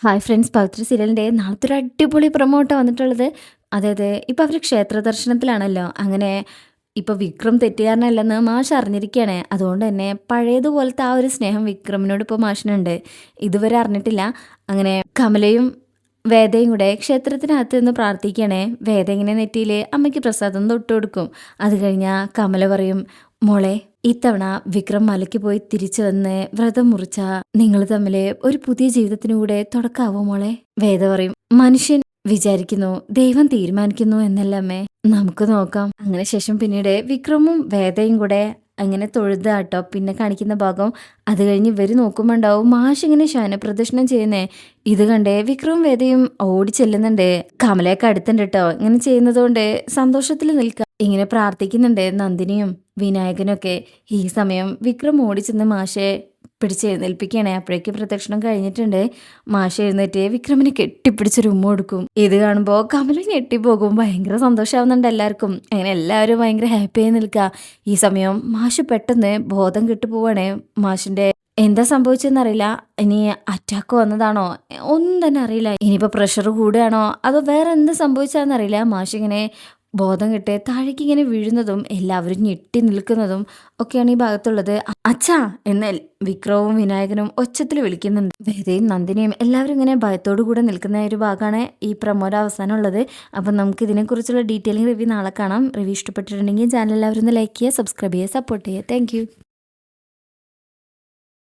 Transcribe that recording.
Hi friends, പവിത്ര സീരിയലിൻ്റെ നാളത്തെ ഒരു അടിപൊളി പ്രൊമോട്ടാ വന്നിട്ടുള്ളത്. അതായത് ഇപ്പോൾ അവർ ക്ഷേത്ര ദർശനത്തിലാണല്ലോ. അങ്ങനെ ഇപ്പോൾ വിക്രം തെറ്റുകാരനല്ലെന്ന് മാഷ് അറിഞ്ഞിരിക്കുകയാണ്. അതുകൊണ്ട് തന്നെ പഴയതുപോലത്തെ ആ ഒരു സ്നേഹം വിക്രമിനോട് ഇപ്പോൾ മാഷിനുണ്ട്. ഇതുവരെ അറിഞ്ഞിട്ടില്ല. അങ്ങനെ കമലയും വേദയും കൂടെ ക്ഷേത്രത്തിനകത്ത് നിന്ന് പ്രാർത്ഥിക്കുകയാണേ. വേദ ഇങ്ങനെ നെറ്റിയിൽ അമ്മയ്ക്ക് പ്രസാദം തൊട്ട് കൊടുക്കും. അത് കഴിഞ്ഞാൽ കമല പറയും, മോളെ ഇത്തവണ വിക്രം മലയ്ക്ക് പോയി തിരിച്ചു വന്ന് വ്രതം മുറിച്ച നിങ്ങൾ തമ്മിൽ ഒരു പുതിയ ജീവിതത്തിന് കൂടെ തുടക്കാവോ മോളെ? വേദ പറയും, മനുഷ്യൻ വിചാരിക്കുന്നു ദൈവം തീരുമാനിക്കുന്നു എന്നല്ല അമ്മേ, നമുക്ക് നോക്കാം. അങ്ങനെ ശേഷം പിന്നീട് വിക്രമും വേദയും കൂടെ അങ്ങനെ തൊഴുതാട്ടോ പിന്നെ കാണിക്കുന്ന ഭാഗം. അത് കഴിഞ്ഞ് ഇവർ നോക്കുമ്പോണ്ടാവും മാഷ് ഇങ്ങനെ ശയനപ്രദക്ഷിണം ചെയ്യുന്നേ. ഇത് കണ്ടേ വിക്രവും വേദയും ഓടി ചെല്ലുന്നുണ്ട്. കമലയൊക്കെ അടുത്തുണ്ട് കേട്ടോ. ഇങ്ങനെ ചെയ്യുന്നതുകൊണ്ട് സന്തോഷത്തിൽ നിൽക്കുക. ഇങ്ങനെ പ്രാർത്ഥിക്കുന്നുണ്ട് നന്ദിനിയും വിനായകനൊക്കെ. ഈ സമയം വിക്രം ഓടിച്ചെന്ന് മാഷെ പിടിച്ച് എഴുന്നേൽപ്പിക്കുകയാണെ. അപ്പോഴേക്കും പ്രദക്ഷിണം കഴിഞ്ഞിട്ടുണ്ട്. മാഷ് എഴുന്നേറ്റ് വിക്രമിനെ കെട്ടിപ്പിടിച്ചൊരു ഉമ്മ കൊടുക്കും. ഇത് കാണുമ്പോൾ കമല ഞെട്ടിപ്പോകും. ഭയങ്കര സന്തോഷമാവുന്നുണ്ട് എല്ലാവർക്കും. അങ്ങനെ എല്ലാവരും ഭയങ്കര ഹാപ്പിയായി നിൽക്കുക. ഈ സമയം മാഷ് പെട്ടെന്ന് ബോധം കെട്ടു പോവാണേ. മാഷിന്റെ എന്താ സംഭവിച്ചെന്നറിയില്ല. ഇനി അറ്റാക്ക് വന്നതാണോ ഒന്നും തന്നെ അറിയില്ല. ഇനിയിപ്പോൾ പ്രഷർ കൂടുകയാണോ അതോ വേറെ എന്ത് സംഭവിച്ചാന്നറിയില്ല. മാഷിങ്ങനെ ബോധം കെട്ട് താഴേക്ക് ഇങ്ങനെ വീഴുന്നതും എല്ലാവരും ഞെട്ടി നിൽക്കുന്നതും ഒക്കെയാണ് ഈ ഭാഗത്തുള്ളത്. അച്ഛാ എന്ന് വിക്രവും വിനായകനും ഒച്ചത്തിൽ വിളിക്കുന്നുണ്ട്. വേദയും നന്ദിനിയും എല്ലാവരും ഇങ്ങനെ ഭയത്തോടു കൂടെ നിൽക്കുന്ന ഒരു ഭാഗമാണ് ഈ പ്രമോയുടെ അവസാനം ഉള്ളത്. അപ്പം നമുക്ക് ഇതിനെക്കുറിച്ചുള്ള ഡീറ്റെയിലിംഗ് റിവ്യൂ നാളെ കാണാം. റിവ്യൂ ഇഷ്ടപ്പെട്ടിട്ടുണ്ടെങ്കിൽ ചാനൽ എല്ലാവരും ഒന്ന് ലൈക്ക് ചെയ്യുക, സബ്സ്ക്രൈബ് ചെയ്യുക, സപ്പോർട്ട് ചെയ്യുക. താങ്ക്